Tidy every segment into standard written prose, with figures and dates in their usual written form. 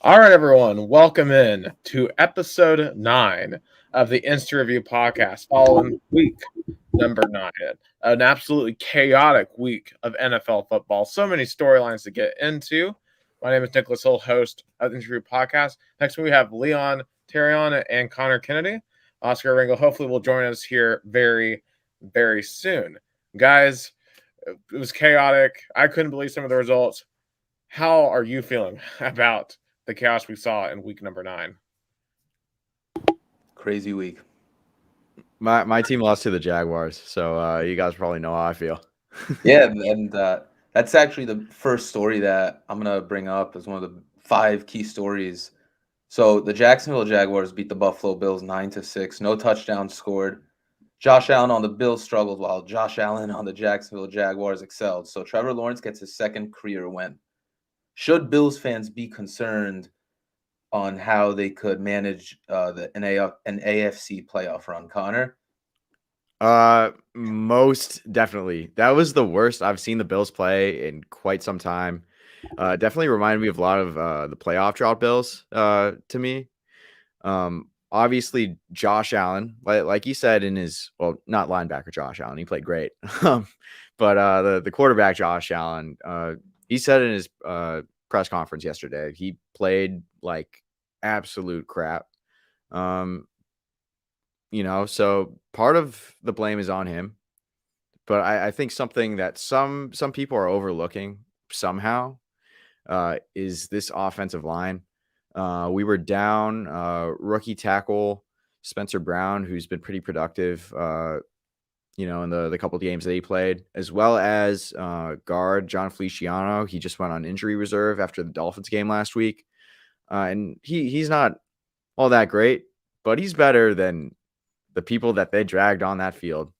All right, everyone, welcome in to episode 9 of the Insta Review podcast following week number 9. An absolutely chaotic week of NFL football. So many storylines to get into. My name is Nicholas Hill, host of the Insta Review podcast. Next week, we have Leon, Taryan, and Conor Kennedy. Oscar Orengo hopefully will join us here very, very soon. Guys, it was chaotic. I couldn't believe some of the results. How are you feeling about the chaos we saw in week number 9? Crazy week. My team lost to the Jaguars, so you guys probably know how I feel. Yeah, and that's actually the first story that I'm gonna bring up as one of the 5 key stories. So the Jacksonville Jaguars beat the Buffalo Bills 9-6. No touchdowns scored. Josh Allen on the Bills struggled while Josh Allen on the Jacksonville Jaguars excelled. So Trevor Lawrence gets his second career win. Should Bills fans be concerned on how they could manage an AFC playoff run, Connor? Most definitely. That was the worst I've seen the Bills play in quite some time. Definitely reminded me of a lot of the playoff drought Bills to me. Obviously, Josh Allen, like he said in his, well, not linebacker Josh Allen, he played great. But the quarterback Josh Allen, he said in his press conference yesterday, he played like absolute crap. So part of the blame is on him, but I think something that some people are overlooking somehow is this offensive line. We were down rookie tackle Spencer Brown, who's been pretty productive, in the couple of games that he played, as well as guard John Feliciano. He just went on injury reserve after the Dolphins game last week, and he's not all that great, but he's better than the people that they dragged on that field.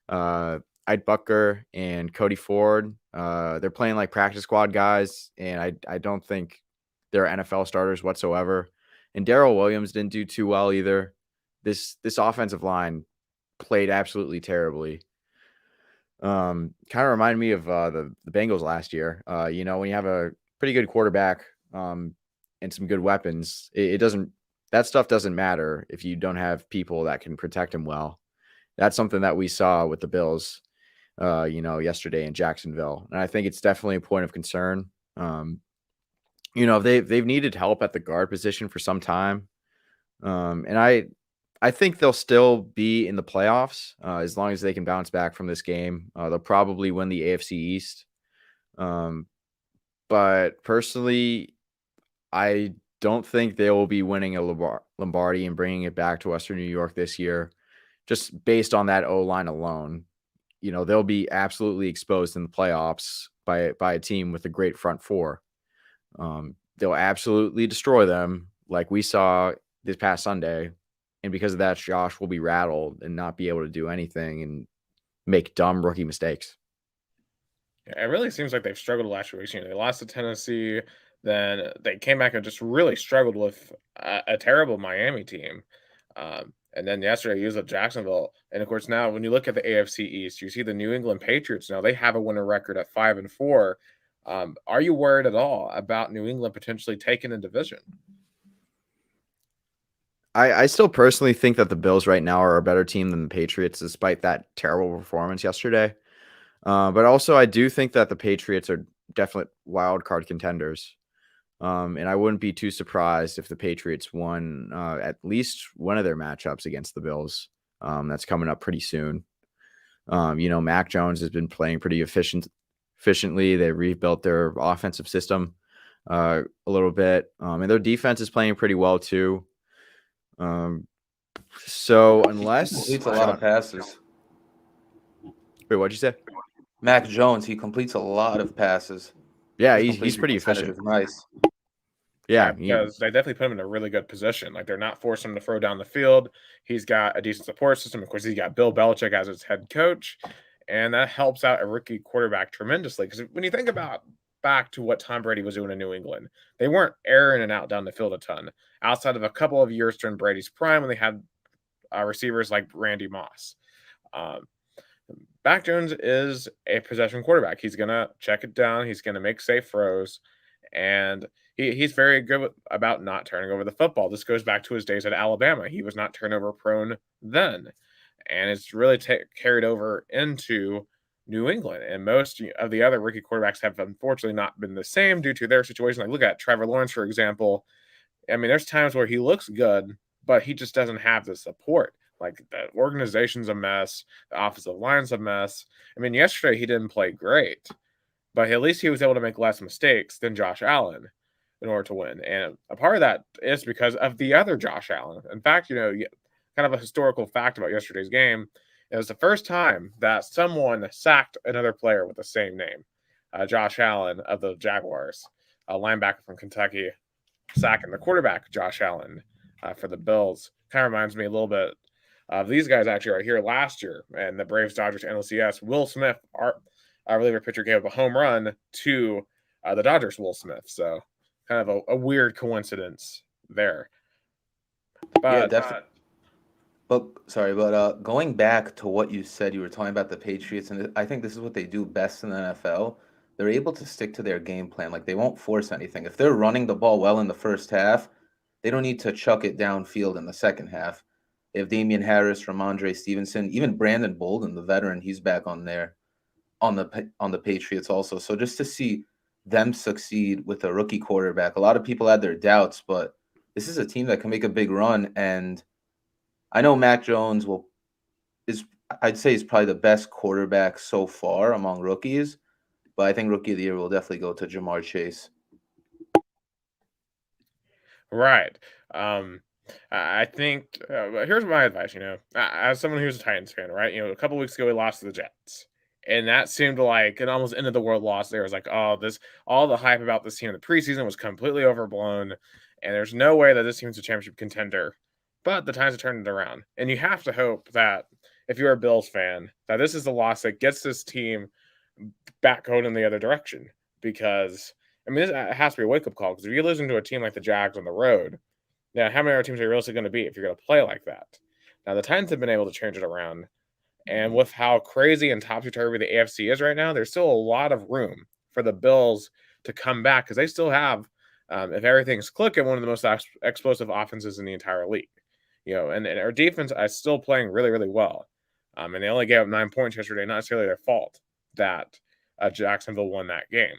Ide Bucker and Cody Ford, they're playing like practice squad guys, and I don't think they're NFL starters whatsoever. And Darrell Williams didn't do too well either. This offensive line played absolutely terribly. Kind of reminded me of the Bengals last year. When you have a pretty good quarterback and some good weapons, it doesn't. That stuff doesn't matter if you don't have people that can protect him well. That's something that we saw with the Bills, yesterday in Jacksonville. And I think it's definitely a point of concern. They've needed help at the guard position for some time. And I think they'll still be in the playoffs as long as they can bounce back from this game. They'll probably win the AFC East. But personally, I don't think they will be winning a Lombardi and bringing it back to Western New York this year, just based on that O-line alone. They'll be absolutely exposed in the playoffs by a team with a great front four. They'll absolutely destroy them like we saw this past Sunday. And because of that, Josh will be rattled and not be able to do anything and make dumb rookie mistakes. Yeah, it really seems like they've struggled the last few weeks. They lost to Tennessee. Then they came back and just really struggled with a terrible Miami team. And then yesterday, he was at Jacksonville. And of course, now when you look at the AFC East, you see the New England Patriots. Now they have a winner record at 5-4. Are you worried at all about New England potentially taking the division? I still personally think that the Bills right now are a better team than the Patriots, despite that terrible performance yesterday. But also, I do think that the Patriots are definite wild card contenders. And I wouldn't be too surprised if the Patriots won at least one of their matchups against the Bills. That's coming up pretty soon. Mac Jones has been playing pretty efficiently. They rebuilt their offensive system a little bit. And their defense is playing pretty well too. So unless he completes a lot of passes. Wait, what'd you say? Mac Jones, he completes a lot of passes. Yeah, he's pretty efficient. Nice. Yeah, because they definitely put him in a really good position. Like, they're not forcing him to throw down the field. He's got a decent support system. Of course, he's got Bill Belichick as his head coach, and that helps out a rookie quarterback tremendously. Because when you think about back to what Tom Brady was doing in New England, they weren't airing and out down the field a ton, outside of a couple of years during Brady's prime when they had receivers like Randy Moss. Mac Jones is a possession quarterback. He's going to check it down. He's going to make safe throws. And he's very good about not turning over the football. This goes back to his days at Alabama. He was not turnover prone then. And it's really carried over into New England. And most of the other rookie quarterbacks have unfortunately not been the same due to their situation. Like look at Trevor Lawrence, for example. I mean, there's times where he looks good, but he just doesn't have the support. Like the organization's a mess, the offensive line's a mess. I mean, yesterday he didn't play great, but at least he was able to make less mistakes than Josh Allen in order to win. And a part of that is because of the other Josh Allen. In fact, kind of a historical fact about yesterday's game, it was the first time that someone sacked another player with the same name. Josh Allen of the Jaguars, a linebacker from Kentucky, sacking the quarterback, Josh Allen, for the Bills. Kind of reminds me a little bit of these guys actually right here last year, and the Braves, Dodgers, NLCS. Will Smith, our reliever pitcher, gave up a home run to the Dodgers' Will Smith. So kind of a weird coincidence there. But, yeah, definitely. But going back to what you said, you were talking about the Patriots, and I think this is what they do best in the NFL. They're able to stick to their game plan. Like, they won't force anything. If they're running the ball well in the first half, they don't need to chuck it downfield in the second half. If Damian Harris, Ramondre Stevenson, even Brandon Bolden, the veteran, he's back on there on the Patriots also. So just to see them succeed with a rookie quarterback, a lot of people had their doubts, but this is a team that can make a big run. And I know Mac Jones I'd say he's probably the best quarterback so far among rookies, but I think Rookie of the Year will definitely go to Jamar Chase. Right. I think here's my advice. As someone who's a Titans fan, right? A couple weeks ago we lost to the Jets, and that seemed like an almost end of the world loss. There was like, all the hype about this team in the preseason was completely overblown, and there's no way that this team's a championship contender. But the Titans have turned it around, and you have to hope that if you're a Bills fan, that this is the loss that gets this team back going in the other direction. Because I mean, it has to be a wake up call. Because if you're losing to a team like the Jags on the road, how many other teams are you really going to beat if you're going to play like that? Now, the Titans have been able to change it around. And with how crazy and topsy-turvy the AFC is right now, there's still a lot of room for the Bills to come back because they still have, if everything's clicking, one of the most explosive offenses in the entire league. And our defense is still playing really, really well. And they only gave up 9 points yesterday, not necessarily their fault that Jacksonville won that game.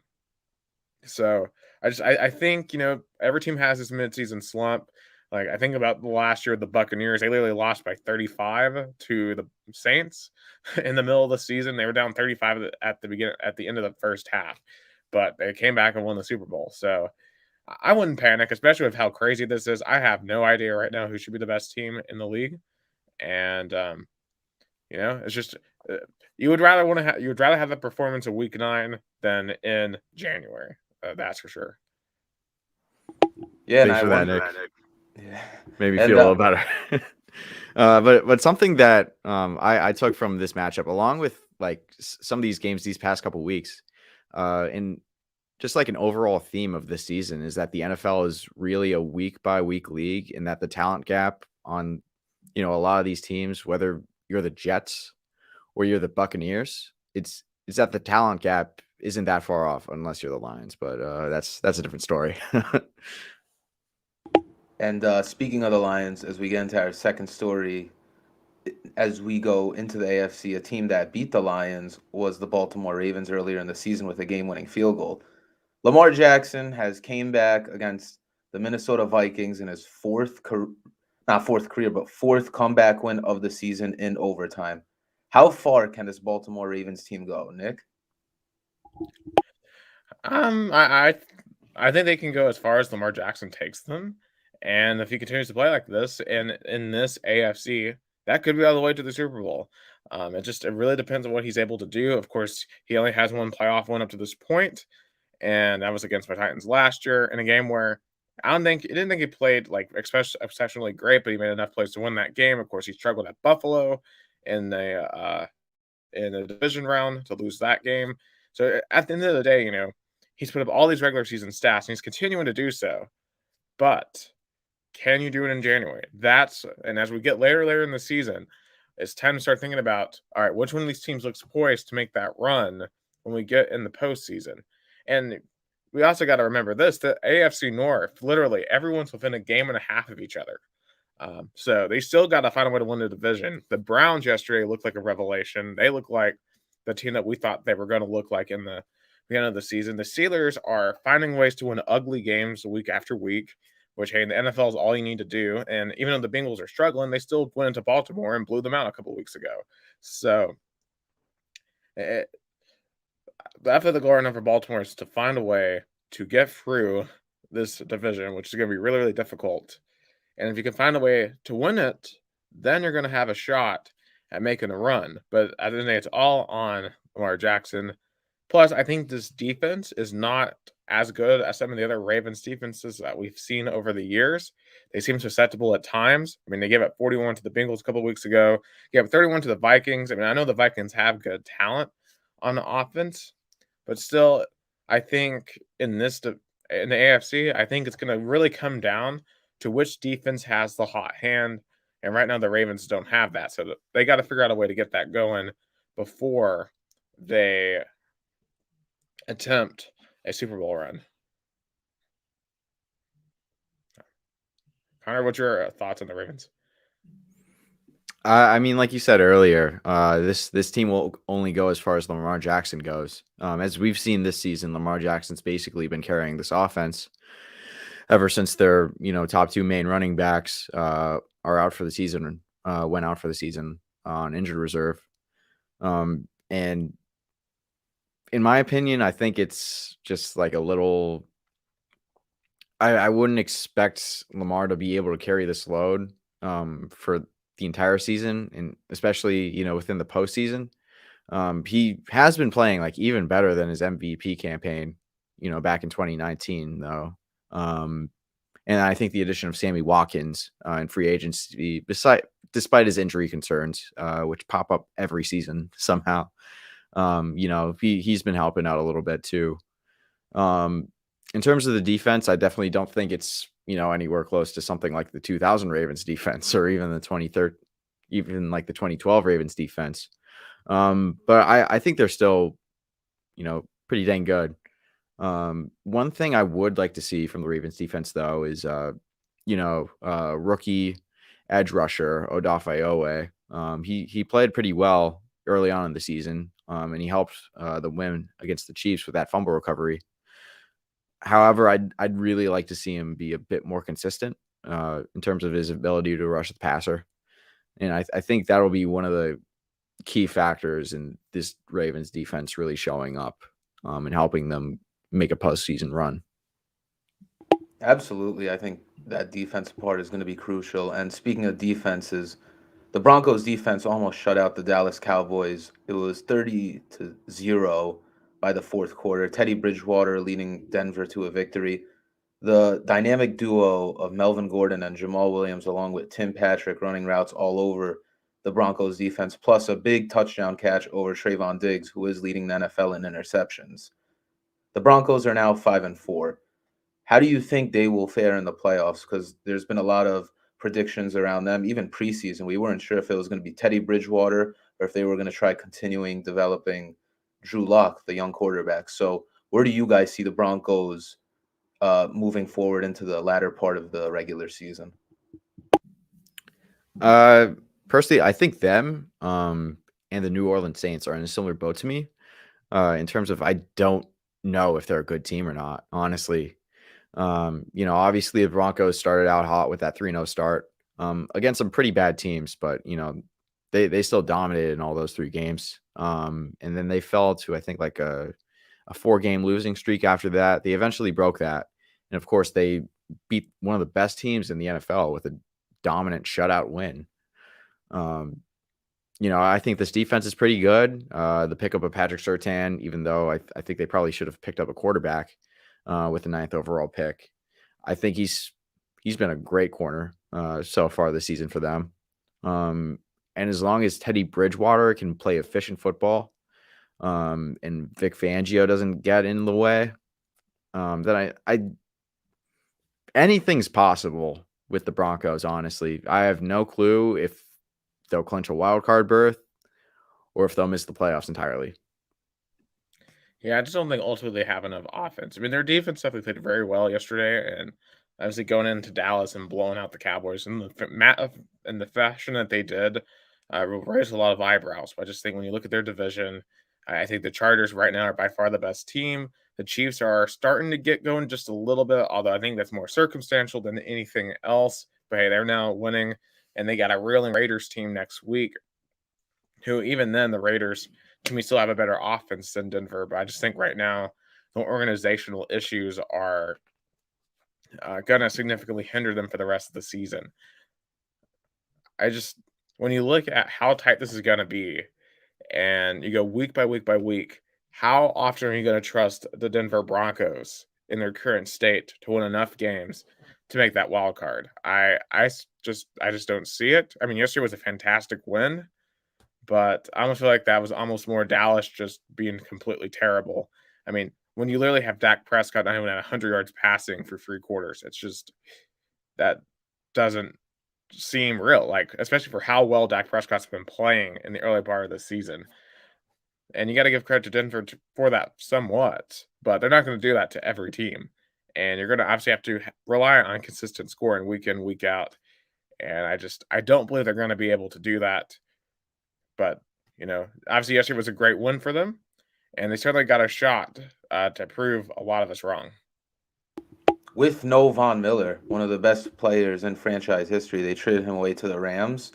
So I think, every team has this midseason slump. Like, I think about the last year, the Buccaneers, they literally lost by 35 to the Saints in the middle of the season. They were down 35 at the end of the first half, but they came back and won the Super Bowl. So I wouldn't panic, especially with how crazy this is. I have no idea right now who should be the best team in the league. And, it's just, you would rather have the performance of week 9 than in January. That's for sure. Yeah, thanks for that, Nick. Yeah. Maybe feel a little better. But something that I took from this matchup, along with like some of these games these past couple weeks, and just like an overall theme of this season, is that the NFL is really a week by week league, and that the talent gap on a lot of these teams, whether you're the Jets or you're the Buccaneers, it's that the talent gap isn't that far off unless you're the Lions. But that's a different story. And speaking of the Lions, as we get into our second story, as we go into the AFC, a team that beat the Lions was the Baltimore Ravens earlier in the season with a game-winning field goal. Lamar Jackson has came back against the Minnesota Vikings in his fourth comeback win of the season in overtime. How far can this Baltimore Ravens team go, Nick? I think they can go as far as Lamar Jackson takes them. And if he continues to play like this in this AFC, that could be all the way to the Super Bowl. It really depends on what he's able to do. Of course, he only has one playoff win up to this point, and that was against my Titans last year in a game where I didn't think he played like exceptionally great, but he made enough plays to win that game. Of course, he struggled at Buffalo in the division round to lose that game. So at the end of the day, he's put up all these regular season stats, and he's continuing to do so. But can you do it in January? And as we get later in the season, it's time to start thinking about, all right, which one of these teams looks poised to make that run when we get in the postseason? And we also got to remember this: the AFC North, literally everyone's within a game and a half of each other. So they still got to find a way to win the division. The Browns yesterday looked like a revelation. They look like the team that we thought they were going to look like in the beginning of the season. The Steelers are finding ways to win ugly games week after week, which, hey, in the NFL is all you need to do. And even though the Bengals are struggling, they still went into Baltimore and blew them out a couple of weeks ago. So the athletic line for Baltimore is to find a way to get through this division, which is going to be really, really difficult. And if you can find a way to win it, then you're going to have a shot at making a run. But at the end of the day, it's all on Lamar Jackson. Plus, I think this defense is not as good as some of the other Ravens defenses that we've seen over the years. They seem susceptible at times. I mean, they gave up 41 to the Bengals a couple of weeks ago. Gave up 31 to the Vikings. I mean, I know the Vikings have good talent on the offense, but still, I think in the AFC, I think it's going to really come down to which defense has the hot hand. And right now, the Ravens don't have that. So they got to figure out a way to get that going before they attempt a Super Bowl run. Connor, what's your thoughts on the Ravens? I mean, like you said earlier, this team will only go as far as Lamar Jackson goes. As we've seen this season, Lamar Jackson's basically been carrying this offense ever since their top two main running backs are out for the season, went out for the season on injured reserve. And in my opinion, I think it's just like a little. I wouldn't expect Lamar to be able to carry this load for the entire season, and especially within the postseason. He has been playing like even better than his MVP campaign, back in 2019 though. And I think the addition of Sammy Watkins in free agency, despite his injury concerns, which pop up every season somehow, he's been helping out a little bit too. In terms of the defense, I definitely don't think it's anywhere close to something like the 2000 Ravens defense or even the 2012 Ravens defense. But I think they're still pretty dang good. One thing I would like to see from the Ravens defense though is rookie edge rusher Odafe Owe. He played pretty well early on in the season, and he helped the win against the Chiefs with that fumble recovery. However, I'd really like to see him be a bit more consistent in terms of his ability to rush the passer, and I think that'll be one of the key factors in this Ravens defense really showing up and helping them make a postseason run. Absolutely. I think that defensive part is going to be crucial. And speaking of defenses, the Broncos defense almost shut out the Dallas Cowboys. It was 30-0 by the fourth quarter. Teddy Bridgewater leading Denver to a victory. The dynamic duo of Melvin Gordon and Jamal Williams, along with Tim Patrick, running routes all over the Broncos defense, plus a big touchdown catch over Trayvon Diggs, who is leading the NFL in interceptions. The Broncos are now 5-4. How do you think they will fare in the playoffs? Because there's been a lot of predictions around them, even preseason. We weren't sure if it was going to be Teddy Bridgewater or if they were going to try continuing developing Drew Lock, the young quarterback. So where do you guys see the Broncos moving forward into the latter part of the regular season? Personally, I think them and the New Orleans Saints are in a similar boat to me in terms of I don't know if they're a good team or not, honestly. Obviously the Broncos started out hot with that 3-0 start against some pretty bad teams, but they still dominated in all those three games. And then they fell to, I think, like a 4-game losing streak after that. They eventually broke that. And of course they beat one of the best teams in the NFL with a dominant shutout win. I think this defense is pretty good. The pickup of Patrick Surtain, even though I think they probably should have picked up a quarterback with the 9th overall pick. I think he's been a great corner so far this season for them. And as long as Teddy Bridgewater can play efficient football and Vic Fangio doesn't get in the way, then I anything's possible with the Broncos, honestly. I have no clue if they'll clinch a wild card berth or if they'll miss the playoffs entirely. Yeah, I just don't think ultimately they have enough offense. I mean, their defense definitely played very well yesterday, and obviously going into Dallas and blowing out the Cowboys in in the fashion that they did, raised a lot of eyebrows. But I just think when you look at their division, I think the Chargers right now are by far the best team. The Chiefs are starting to get going just a little bit, although I think that's more circumstantial than anything else. But hey, they're now winning, and they got a reeling Raiders team next week who even then the Raiders to me still have a better offense than Denver. But I just think right now the organizational issues are going to significantly hinder them for the rest of the season. I just when you look at how tight this is going to be, and you go week by week by week, how often are you going to trust the Denver Broncos in their current state to win enough games to make that wild card? I just don't see it. I mean, yesterday was a fantastic win, but I almost feel like that was almost more Dallas just being completely terrible. I mean, when you literally have Dak Prescott not even at 100 yards passing for 3 quarters, it's just that doesn't seem real. Like, especially for how well Dak Prescott's been playing in the early part of the season. And you got to give credit to Denver for that somewhat, but they're not going to do that to every team. And you're going to obviously have to rely on consistent scoring week in, week out. And I don't believe they're going to be able to do that. But, obviously yesterday was a great win for them, and they certainly got a shot to prove a lot of us wrong. With no Von Miller, one of the best players in franchise history, they traded him away to the Rams.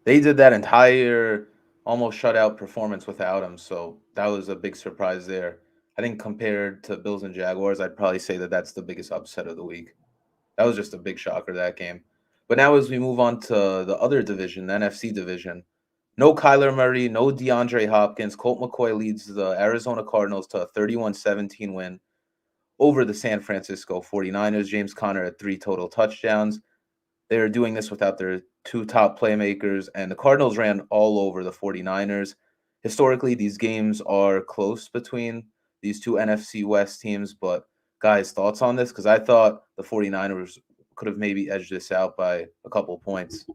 They did that entire almost shutout performance without him, so that was a big surprise there. I think compared to Bills and Jaguars, I'd probably say that that's the biggest upset of the week. That was just a big shocker, that game. But now as we move on to the other division, the NFC division, no Kyler Murray, no DeAndre Hopkins. Colt McCoy leads the Arizona Cardinals to a 31-17 win over the San Francisco 49ers. James Conner had 3 total touchdowns. They're doing this without their 2 top playmakers, and the Cardinals ran all over the 49ers. Historically, these games are close between these two NFC West teams, but guys, thoughts on this? Because I thought the 49ers could have maybe edged this out by a couple points.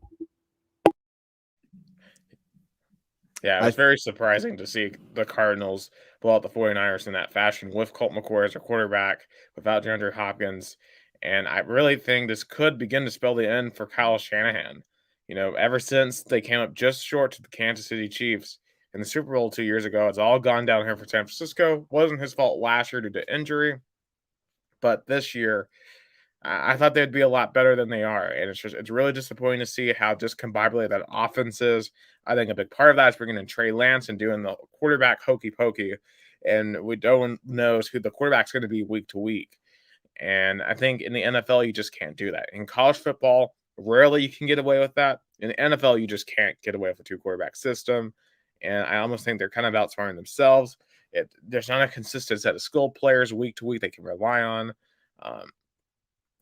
Yeah, it was very surprising to see the Cardinals blow out the 49ers in that fashion with Colt McCoy as their quarterback, without DeAndre Hopkins. And I really think this could begin to spell the end for Kyle Shanahan. Ever since they came up just short to the Kansas City Chiefs in the Super Bowl 2 years ago, it's all gone down here for San Francisco. Wasn't his fault last year due to injury, but this year I thought they'd be a lot better than they are, and it's really disappointing to see how discombobulated that offense is. I think a big part of that is bringing in Trey Lance and doing the quarterback hokey pokey, and no one knows who the quarterback's going to be week to week. And I think in the NFL you just can't do that. In college football, rarely you can get away with that. In the NFL, you just can't get away with a 2 quarterback system, and I almost think they're kind of outsmarting themselves. There's not a consistent set of skill players week to week they can rely on.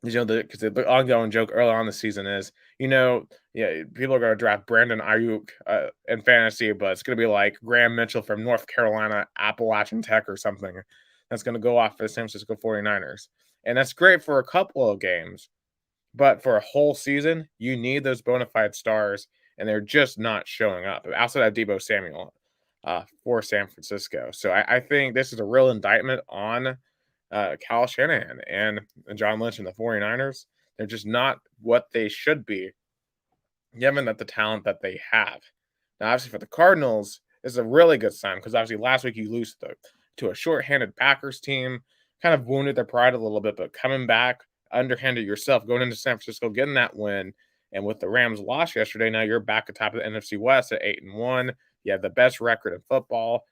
Because the ongoing joke early on the season is, people are going to draft Brandon Ayuk in fantasy, but it's going to be like Graham Mitchell from North Carolina, Appalachian Tech or something that's going to go off for the San Francisco 49ers. And that's great for a couple of games, but for a whole season, you need those bona fide stars, and they're just not showing up. Outside of Deebo Samuel for San Francisco. So I think this is a real indictment on Kyle Shanahan and John Lynch and the 49ers. They're just not what they should be, given that the talent that they have. Now, obviously, for the Cardinals, this is a really good sign because obviously last week you lose to a short-handed Packers team, kind of wounded their pride a little bit, but coming back, underhanded yourself, going into San Francisco, getting that win, and with the Rams loss yesterday, now you're back atop of the NFC West at 8-1. You have the best record in football.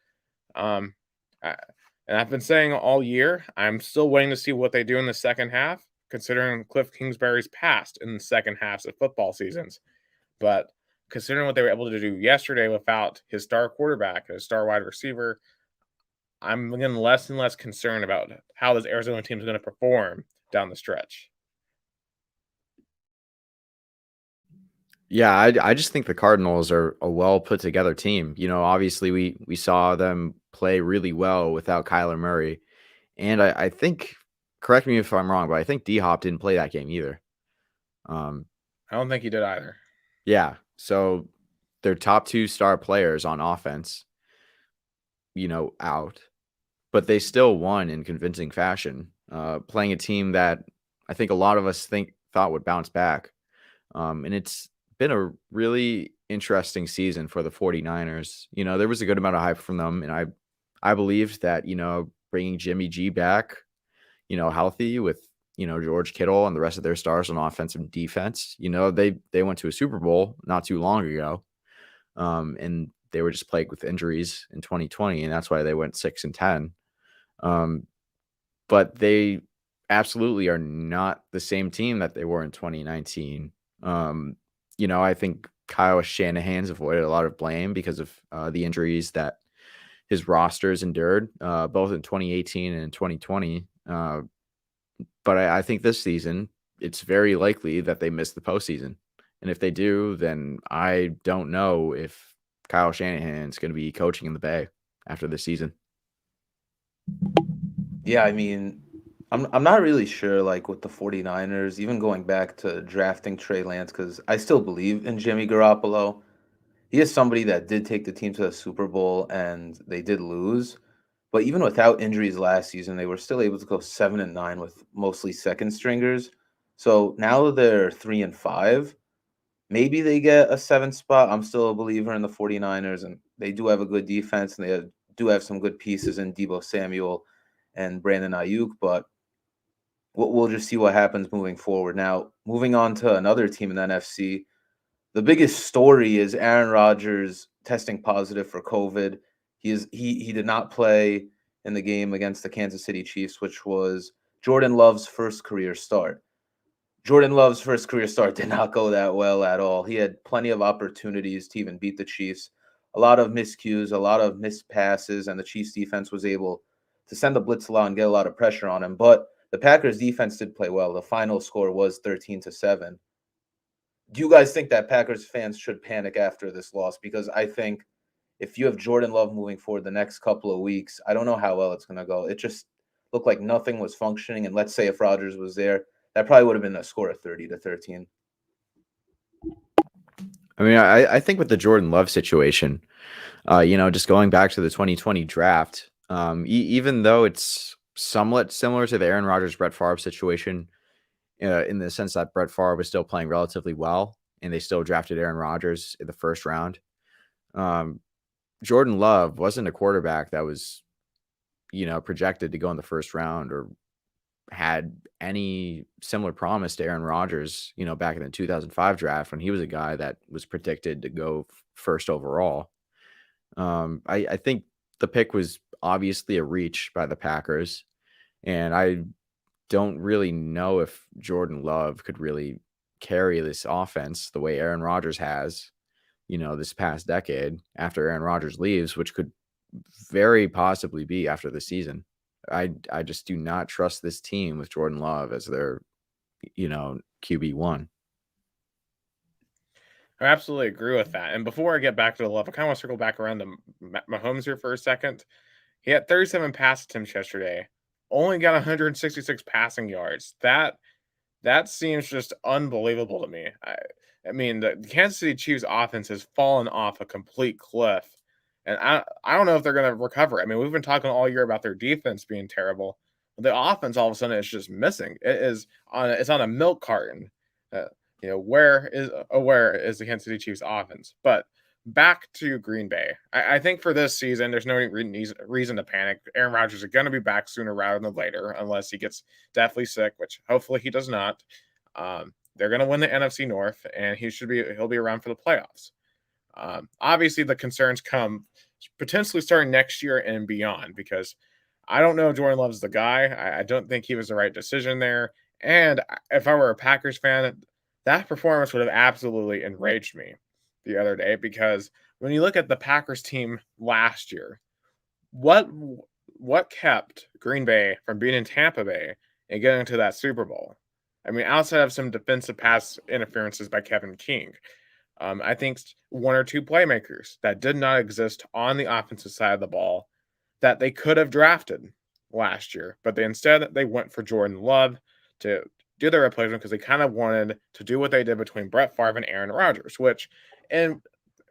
And I've been saying all year, I'm still waiting to see what they do in the second half, considering Cliff Kingsbury's past in the second halves of football seasons. But considering what they were able to do yesterday without his star quarterback and his star wide receiver, I'm getting less and less concerned about how this Arizona team is going to perform down the stretch. Yeah, I just think the Cardinals are a well put together team. Obviously we saw them play really well without Kyler Murray. And I think, correct me if I'm wrong, but I think D-Hop didn't play that game either. I don't think he did either. Yeah. So their top 2 star players on offense, out. but they still won in convincing fashion, playing a team that I think a lot of us thought would bounce back. And it's been a really interesting season for the 49ers. There was a good amount of hype from them, and I believed that, bringing Jimmy G back, healthy with, George Kittle and the rest of their stars on offense and defense, they went to a Super Bowl not too long ago. And they were just plagued with injuries in 2020, and that's why they went 6-10. But they absolutely are not the same team that they were in 2019. I think Kyle Shanahan's avoided a lot of blame because of the injuries that his rosters endured, both in 2018 and in 2020. But I think this season, it's very likely that they miss the postseason. And if they do, then I don't know if Kyle Shanahan's going to be coaching in the Bay after this season. Yeah, I mean, I'm not really sure, like, with the 49ers, even going back to drafting Trey Lance, because I still believe in Jimmy Garoppolo. He is somebody that did take the team to the Super Bowl, and they did lose. But even without injuries last season, they were still able to go 7-9 with mostly second stringers. So now they're 3-5. Maybe they get a 7th spot. I'm still a believer in the 49ers, and they do have a good defense, and they do have some good pieces in Deebo Samuel and Brandon Ayuk, but we'll just see what happens moving forward. Now, moving on to another team in the NFC, the biggest story is Aaron Rodgers testing positive for COVID. He did not play in the game against the Kansas City Chiefs, which was Jordan Love's first career start. Jordan Love's first career start did not go that well at all. He had plenty of opportunities to even beat the Chiefs. A lot of miscues, a lot of missed passes, and the Chiefs defense was able to send the blitz a lot and get a lot of pressure on him. But the Packers defense did play well. The final score was 13-7. Do you guys think that Packers fans should panic after this loss? Because I think if you have Jordan Love moving forward the next couple of weeks, I don't know how well it's going to go. It just looked like nothing was functioning. And let's say if Rodgers was there, that probably would have been a score of 30-13. I mean, I think with the Jordan Love situation, just going back to the 2020 draft, even though it's somewhat similar to the Aaron Rodgers, Brett Favre situation, in the sense that Brett Favre was still playing relatively well, and they still drafted Aaron Rodgers in the first round. Jordan Love wasn't a quarterback that was, projected to go in the first round or had any similar promise to Aaron Rodgers, back in the 2005 draft when he was a guy that was predicted to go first overall. I think the pick was obviously a reach by the Packers, and I don't really know if Jordan Love could really carry this offense the way Aaron Rodgers has, this past decade after Aaron Rodgers leaves, which could very possibly be after the season. I just do not trust this team with Jordan Love as their, QB1. I absolutely agree with that. And before I get back to the Love, I kind of want to circle back around to Mahomes here for a second. He had 37 pass attempts yesterday, only got 166 passing yards. That seems just unbelievable to me. I mean, the Kansas City Chiefs offense has fallen off a complete cliff. And I don't know if they're going to recover. I mean, we've been talking all year about their defense being terrible. But the offense all of a sudden is just missing. It's on a milk carton. Where is the Kansas City Chiefs offense? But back to Green Bay. I think for this season, there's no reason to panic. Aaron Rodgers is going to be back sooner rather than later, unless he gets deathly sick, which hopefully he does not. They're going to win the NFC North, and he'll be around for the playoffs. Obviously, the concerns come potentially starting next year and beyond, because I don't know if Jordan Love's the guy. I don't think he was the right decision there. And if I were a Packers fan, that performance would have absolutely enraged me the other day, because when you look at the Packers team last year, what kept Green Bay from being in Tampa Bay and getting to that Super Bowl? I mean, outside of some defensive pass interferences by Kevin King, I think one or two playmakers that did not exist on the offensive side of the ball that they could have drafted last year, but instead went for Jordan Love to do their replacement, because they kind of wanted to do what they did between Brett Favre and Aaron Rodgers, which in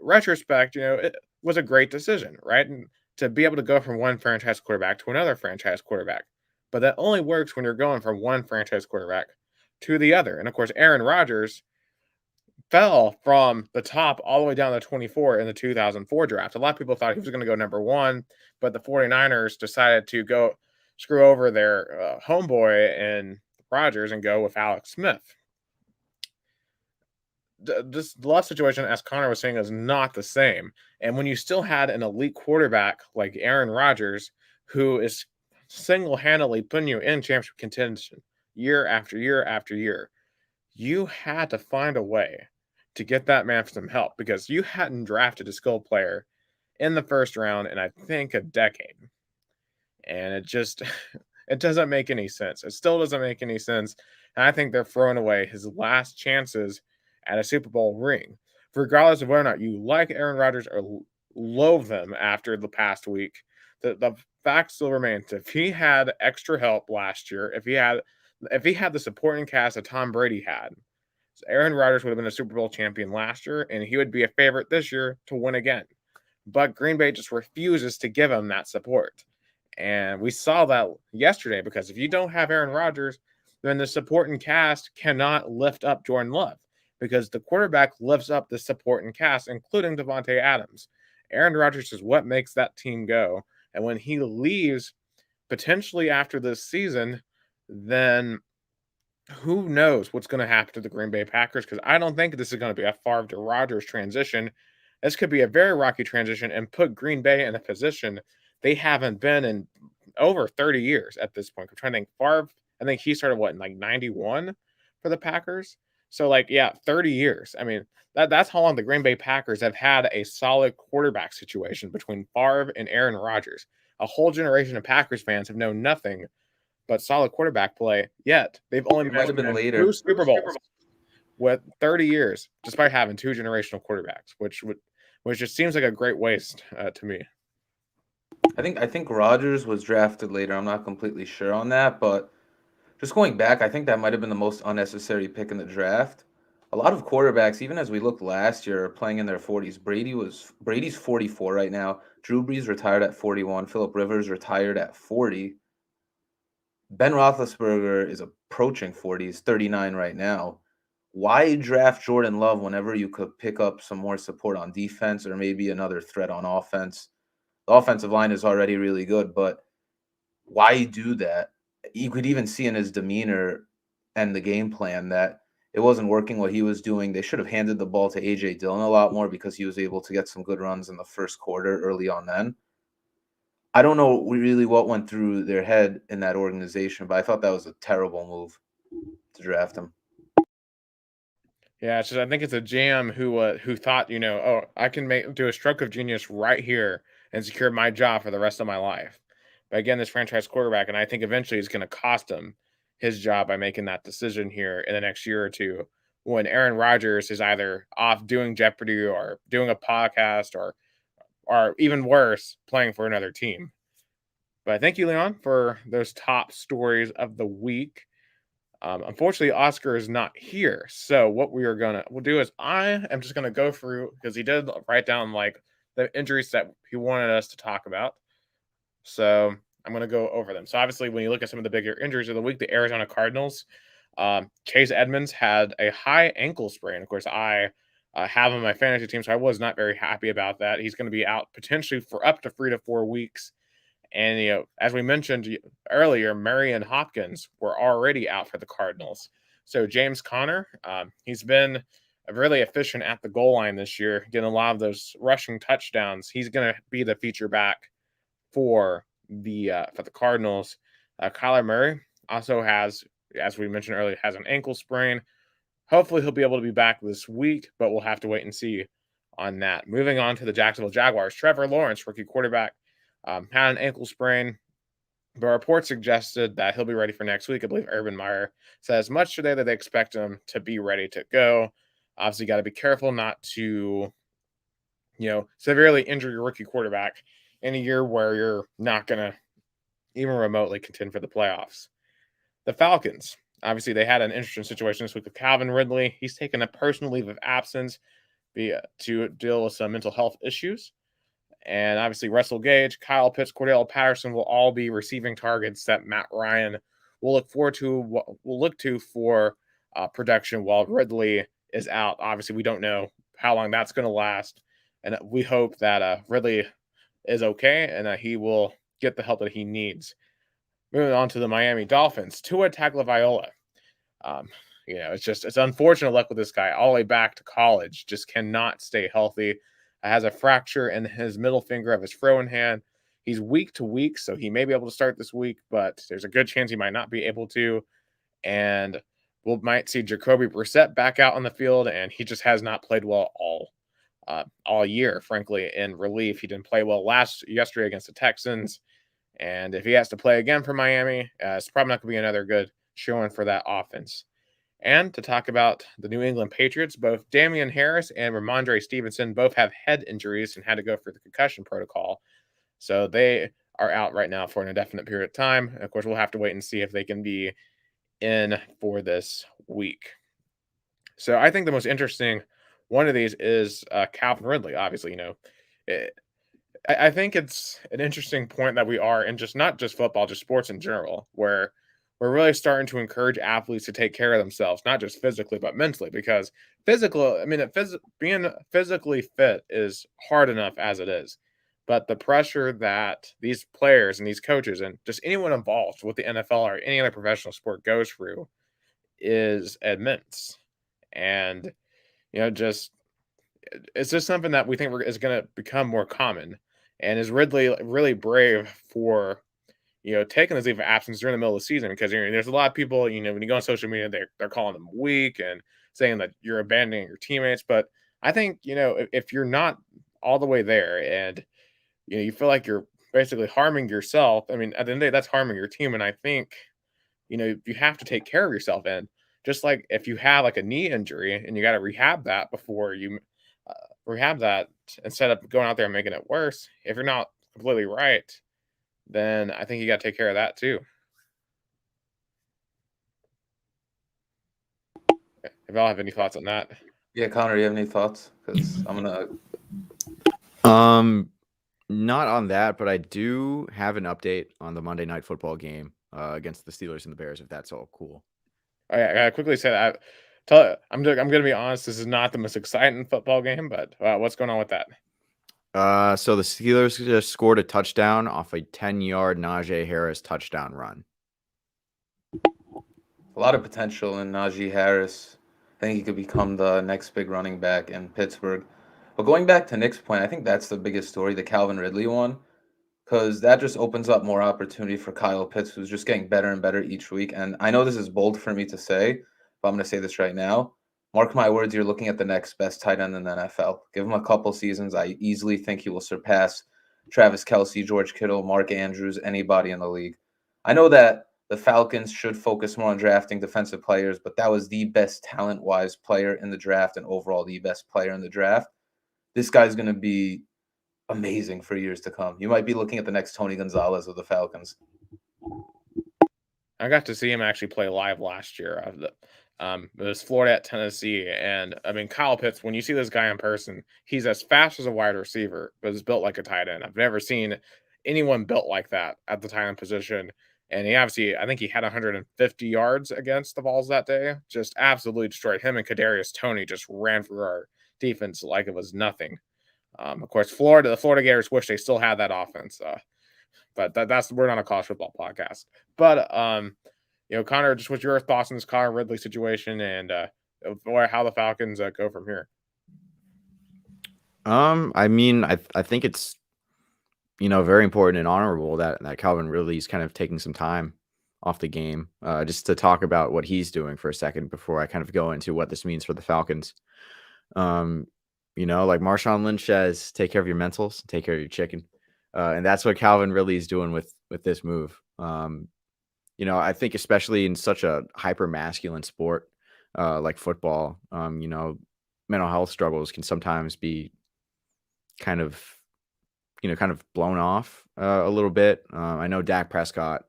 retrospect, it was a great decision, right? And to be able to go from one franchise quarterback to another franchise quarterback. But that only works when you're going from one franchise quarterback to the other. And of course, Aaron Rodgers fell from the top all the way down to 24 in the 2004 draft. A lot of people thought he was going to go number 1, but the 49ers decided to go screw over their homeboy and Rodgers and go with Alex Smith. This left situation, as Conor was saying, is not the same. And when you still had an elite quarterback like Aaron Rodgers, who is single-handedly putting you in championship contention year after year after year, you had to find a way to get that man some help, because you hadn't drafted a skill player in the first round in, I think, a decade. And it just it doesn't make any sense. It still doesn't make any sense. And I think they're throwing away his last chances at a Super Bowl ring, regardless of whether or not you like Aaron Rodgers or loathe him after the past week. The fact still remains: if he had extra help last year, if he had the supporting cast that Tom Brady had, Aaron Rodgers would have been a Super Bowl champion last year, and he would be a favorite this year to win again. But Green Bay just refuses to give him that support. And we saw that yesterday, because if you don't have Aaron Rodgers, then the supporting cast cannot lift up Jordan Love, because the quarterback lifts up the supporting cast, including Devontae Adams. Aaron Rodgers is what makes that team go. And when he leaves, potentially after this season, then who knows what's going to happen to the Green Bay Packers, because I don't think this is going to be a Favre to Rodgers transition. This could be a very rocky transition and put Green Bay in a position they haven't been in over 30 years at this point. I'm trying to think. Favre, I think he started, in like 91 for the Packers? So, 30 years. I mean, that's how long the Green Bay Packers have had a solid quarterback situation between Favre and Aaron Rodgers. A whole generation of Packers fans have known nothing but solid quarterback play, yet they've only might have been later 2 Super Bowls with 30 years, despite having 2 generational quarterbacks, which just seems like a great waste to me. I think Rodgers was drafted later. I'm not completely sure on that, but just going back, I think that might have been the most unnecessary pick in the draft. A lot of quarterbacks, even as we looked last year, are playing in their 40s. Brady's 44 right now. Drew Brees retired at 41. Phillip Rivers retired at 40. Ben Roethlisberger is approaching 40. He's 39 right now. Why draft Jordan Love whenever you could pick up some more support on defense or maybe another threat on offense? The offensive line is already really good, but why do that? You could even see in his demeanor and the game plan that it wasn't working what he was doing. They should have handed the ball to A.J. Dillon a lot more, because he was able to get some good runs in the first quarter early on then. I don't know really what went through their head in that organization, but I thought that was a terrible move to draft him. Yeah, I think it's a GM who thought, I can do a stroke of genius right here and secure my job for the rest of my life. But again, this franchise quarterback, and I think eventually it's going to cost him his job by making that decision here in the next year or two, when Aaron Rodgers is either off doing Jeopardy or doing a podcast or even worse, playing for another team. But thank you, Leon, for those top stories of the week. Unfortunately, Oscar is not here. So what we'll do is I am just going to go through, because he did write down the injuries that he wanted us to talk about. So I'm going to go over them. So obviously, when you look at some of the bigger injuries of the week, the Arizona Cardinals, Chase Edmonds had a high ankle sprain. Of course, I have him on my fantasy team, so I was not very happy about that. He's going to be out potentially for up to 3 to 4 weeks. And, as we mentioned earlier, Murray and Hopkins were already out for the Cardinals. So James Conner, he's been really efficient at the goal line this year, getting a lot of those rushing touchdowns. He's going to be the feature back for the Cardinals. Kyler Murray also has, as we mentioned earlier, has an ankle sprain. Hopefully he'll be able to be back this week, but we'll have to wait and see on that. Moving on to the Jacksonville Jaguars, Trevor Lawrence, rookie quarterback, had an ankle sprain, but reports suggested that he'll be ready for next week. I believe Urban Meyer said as much today that they expect him to be ready to go. Obviously, got to be careful not to, severely injure your rookie quarterback in a year where you're not going to even remotely contend for the playoffs. The Falcons, obviously, they had an interesting situation this week with Calvin Ridley. He's taken a personal leave of absence to deal with some mental health issues. And obviously Russell Gage, Kyle Pitts, Cordell Patterson will all be receiving targets that Matt Ryan will look to for production while Ridley is out. Obviously, we don't know how long that's going to last, and we hope that Ridley is okay and that he will get the help that he needs. Moving on to the Miami Dolphins, Tua Tagovailoa. It's unfortunate luck with this guy all the way back to college. Just cannot stay healthy. Has a fracture in his middle finger of his throwing hand. He's week to week, so he may be able to start this week, but there's a good chance he might not be able to. And we might see Jacoby Brissett back out on the field, and he just has not played well all year. Frankly, in relief, he didn't play well yesterday against the Texans. And if he has to play again for Miami, it's probably not going to be another good showing for that offense. And to talk about the New England Patriots, both Damian Harris and Ramondre Stevenson both have head injuries and had to go for the concussion protocol. So they are out right now for an indefinite period of time. And of course, we'll have to wait and see if they can be in for this week. So I think the most interesting one of these is Calvin Ridley. Obviously, I think it's an interesting point that we are in not just football, just sports in general, where we're really starting to encourage athletes to take care of themselves, not just physically, but mentally, because being physically fit is hard enough as it is. But the pressure that these players and these coaches and just anyone involved with the NFL or any other professional sport goes through is immense. And, it's just something that we think is going to become more common. And is Ridley really brave for taking this leave of absence during the middle of the season? Because there's a lot of people, when you go on social media, they're calling them weak and saying that you're abandoning your teammates. But I think, if you're not all the way there and, you feel like you're basically harming yourself, at the end of the day, that's harming your team. And I think, you have to take care of yourself. And just like if you have like a knee injury and you got to rehab that before you rehab that, instead of going out there and making it worse, if you're not completely right, then I think you got to take care of that too. If y'all have any thoughts on that. Yeah, Connor, you have any thoughts? Because I'm gonna. Not on that, but I do have an update on the Monday Night Football game against the Steelers and the Bears, if that's all cool. Oh, yeah, I gotta quickly say that. I'm going to be honest. This is not the most exciting football game, but what's going on with that? So the Steelers just scored a touchdown off a 10-yard Najee Harris touchdown run. A lot of potential in Najee Harris. I think he could become the next big running back in Pittsburgh. But going back to Nick's point, I think that's the biggest story, the Calvin Ridley one, because that just opens up more opportunity for Kyle Pitts, who's just getting better and better each week. And I know this is bold for me to say, but I'm going to say this right now. Mark my words, you're looking at the next best tight end in the NFL. Give him a couple seasons. I easily think he will surpass Travis Kelce, George Kittle, Mark Andrews, anybody in the league. I know that the Falcons should focus more on drafting defensive players, but that was the best talent-wise player in the draft and overall the best player in the draft. This guy's going to be amazing for years to come. You might be looking at the next Tony Gonzalez of the Falcons. I got to see him actually play live last year. It was Florida at Tennessee. And Kyle Pitts, when you see this guy in person, he's as fast as a wide receiver, but is built like a tight end. I've never seen anyone built like that at the tight end position. And I think he had 150 yards against the Vols that day. Just absolutely destroyed him. And Kadarius Toney just ran through our defense like it was nothing. Of course, the Florida Gators wish they still had that offense. But we're not a college football podcast. But Connor, just what's your thoughts on this Connor Ridley situation and how the Falcons go from here? I think it's very important and honorable that Calvin Ridley's kind of taking some time off the game just to talk about what he's doing for a second before I kind of go into what this means for the Falcons. Like Marshawn Lynch says, take care of your mentals, take care of your chicken. And that's what Calvin Ridley is doing with this move. I think especially in such a hyper masculine sport like football, mental health struggles can sometimes be kind of blown off a little bit. I know Dak Prescott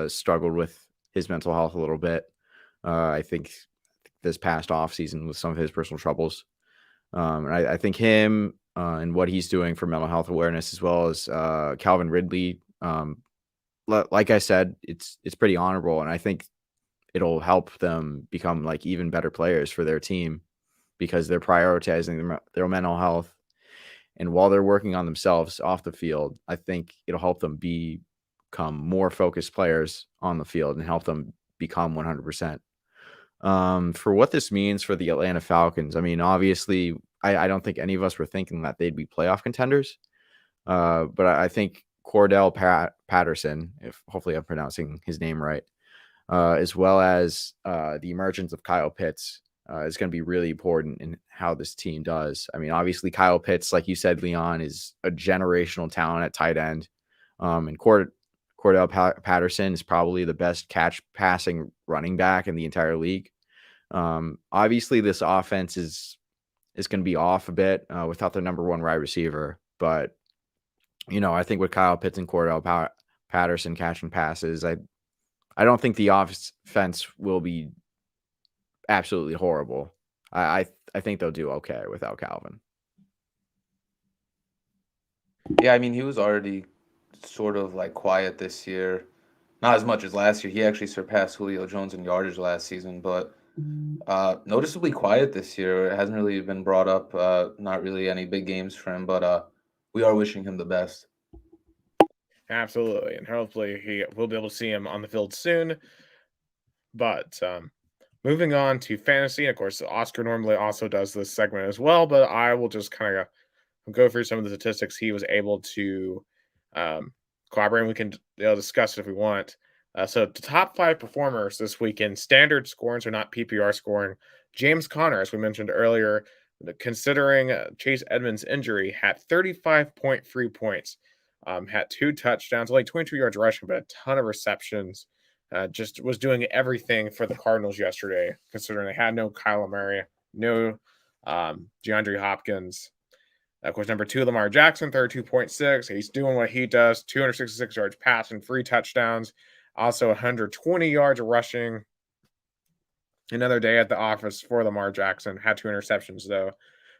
struggled with his mental health a little bit. I think this past off season with some of his personal troubles. And I think him and what he's doing for mental health awareness, as well as Calvin Ridley. Like I said, it's pretty honorable, and I think it'll help them become like even better players for their team because they're prioritizing their mental health. And while they're working on themselves off the field, I think it'll help them become more focused players on the field and help them become 100%. For what this means for the Atlanta Falcons, I mean, obviously, I don't think any of us were thinking that they'd be playoff contenders. But I think Cordell Patterson, if hopefully I'm pronouncing his name right, as well as the emergence of Kyle Pitts, is going to be really important in how this team does. I mean, obviously, Kyle Pitts, like you said, Leon, is a generational talent at tight end. And Cordell Patterson is probably the best catch passing running back in the entire league. Obviously, this offense is going to be off a bit without their number one wide receiver. But, I think with Kyle Pitts and Cordell Patterson catching passes, I don't think the offense will be absolutely horrible. I think they'll do okay without Calvin. Yeah, I mean, he was already sort of like quiet this year. Not as much as last year. He actually surpassed Julio Jones in yardage last season, but noticeably quiet this year. It hasn't really been brought up. Not really any big games for him, but we are wishing him the best. Absolutely, and hopefully we'll be able to see him on the field soon. But moving on to fantasy, and of course, Oscar normally also does this segment as well, but I will just kind of go through some of the statistics he was able to collaborate, and we can discuss it if we want. So the top 5 performers this weekend, standard scoring, so not PPR scoring. James Conner, as we mentioned earlier, considering Chase Edmonds' injury, had 35.3 points, had 2 touchdowns, only 22 yards rushing, but a ton of receptions. Just was doing everything for the Cardinals yesterday, considering they had no Kyler Murray, no DeAndre Hopkins. Of course, number 2, Lamar Jackson, 32.6. He's doing what he does, 266 yards passing, 3 touchdowns, also 120 yards rushing. Another day at the office for Lamar Jackson. Had 2 interceptions, though.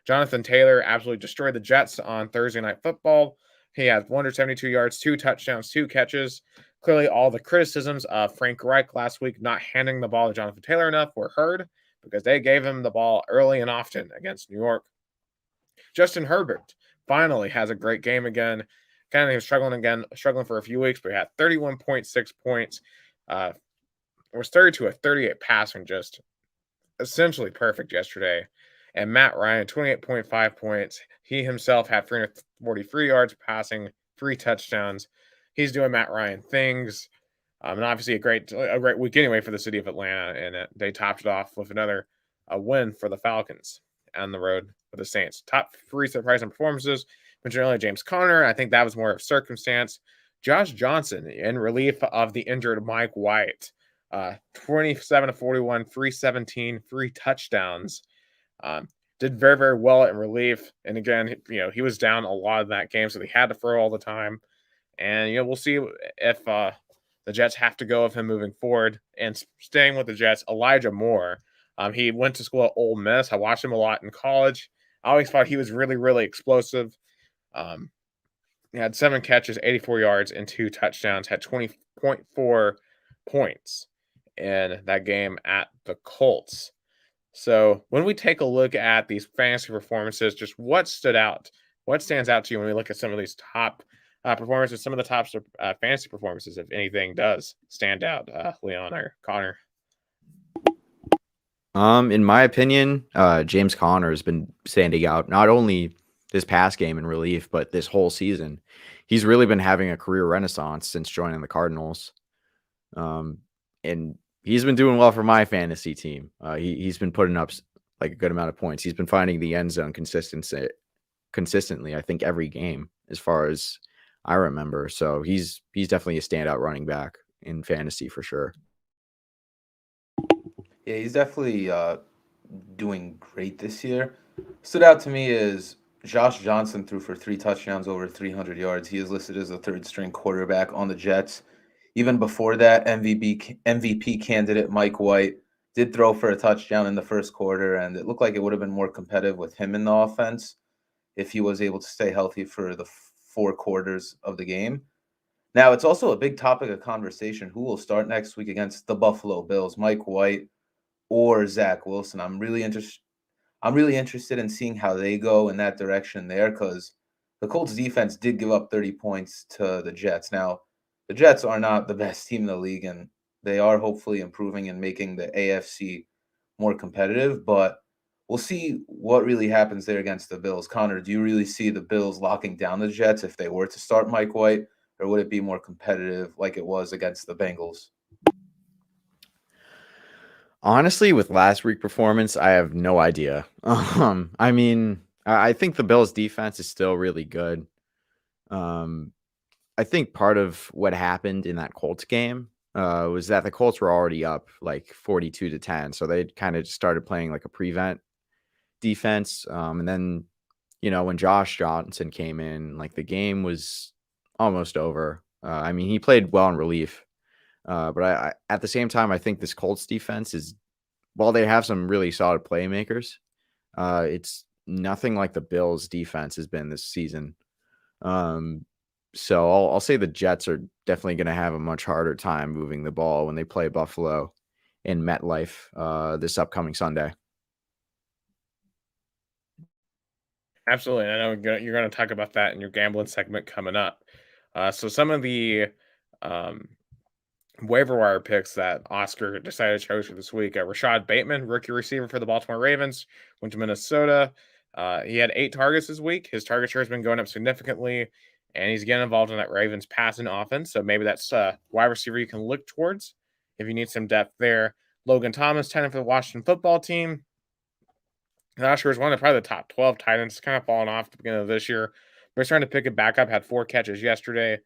Jonathan Taylor absolutely destroyed the Jets on Thursday Night Football. He had 172 yards, 2 touchdowns, 2 catches. Clearly, all the criticisms of Frank Reich last week not handing the ball to Jonathan Taylor enough were heard because they gave him the ball early and often against New York. Justin Herbert finally has a great game again. Kind of was struggling for a few weeks, but he had 31.6 points. Was 32 of 38 passing, just essentially perfect yesterday. And Matt Ryan, 28.5 points. He himself had 343 yards passing, 3 touchdowns. He's doing Matt Ryan things. And obviously a great week anyway for the city of Atlanta. And they topped it off with another win for the Falcons on the road for the Saints. Top 3 surprising performances. Mentioned earlier, James Conner. I think that was more of circumstance. Josh Johnson in relief of the injured Mike White. 27 of 41, 317, 3 touchdowns. Did very, very well in relief. And again, he was down a lot in that game, so they had to throw all the time. And, we'll see if the Jets have to go with him moving forward. And staying with the Jets, Elijah Moore. He went to school at Ole Miss. I watched him a lot in college. I always thought he was really, really explosive. He had 7 catches, 84 yards, and 2 touchdowns. Had 20.4 points in that game at the Colts. So when we take a look at these fantasy performances, just what stood out? What stands out to you when we look at some of these top performances, some of the top fantasy performances, if anything does stand out, Leon or Connor? In my opinion, James Conner has been standing out not only this past game in relief, but this whole season. He's really been having a career renaissance since joining the Cardinals. And he's been doing well for my fantasy team. He's been putting up like a good amount of points. He's been finding the end zone consistently, I think, every game as far as I remember. So he's definitely a standout running back in fantasy for sure. Yeah, he's definitely doing great this year. Stood out to me is Josh Johnson threw for 3 touchdowns over 300 yards. He is listed as a 3rd-string quarterback on the Jets. Even before that, MVP candidate Mike White did throw for a touchdown in the first quarter, and it looked like it would have been more competitive with him in the offense. if he was able to stay healthy for the 4 quarters of the game. Now, it's also a big topic of conversation who will start next week against the Buffalo Bills, Mike White or Zach Wilson. I'm really interested in seeing how they go in that direction there, because the Colts defense did give up 30 points to the Jets. Now, the Jets are not the best team in the league, and they are hopefully improving and making the AFC more competitive, but we'll see what really happens there against the Bills. Connor, do you really see the Bills locking down the Jets if they were to start Mike White, or would it be more competitive like it was against the Bengals? Honestly, with last week's performance, I have no idea. I mean, I think the Bills' defense is still really good. I think part of what happened in that Colts game was that the Colts were already up like 42-10, so they kind of started playing like a prevent defense. And then, when Josh Johnson came in, like the game was almost over. I mean, he played well in relief. But I at the same time, I think this Colts defense is, while they have some really solid playmakers, it's nothing like the Bills defense has been this season. So I'll say the Jets are definitely going to have a much harder time moving the ball when they play Buffalo in MetLife this upcoming Sunday. Absolutely. I know you're going to talk about that in your gambling segment coming up. So some of the waiver wire picks that Oscar decided to choose for this week. Rashad Bateman, rookie receiver for the Baltimore Ravens, went to Minnesota. He had 8 targets this week. His target share has been going up significantly, and he's getting involved in that Ravens passing offense. So maybe that's a wide receiver you can look towards if you need some depth there. Logan Thomas, tight end for the Washington football team. Not sure is one of probably the top 12 tight ends. Kind of fallen off at the beginning of this year. But he's trying to pick it back up. Had 4 catches yesterday.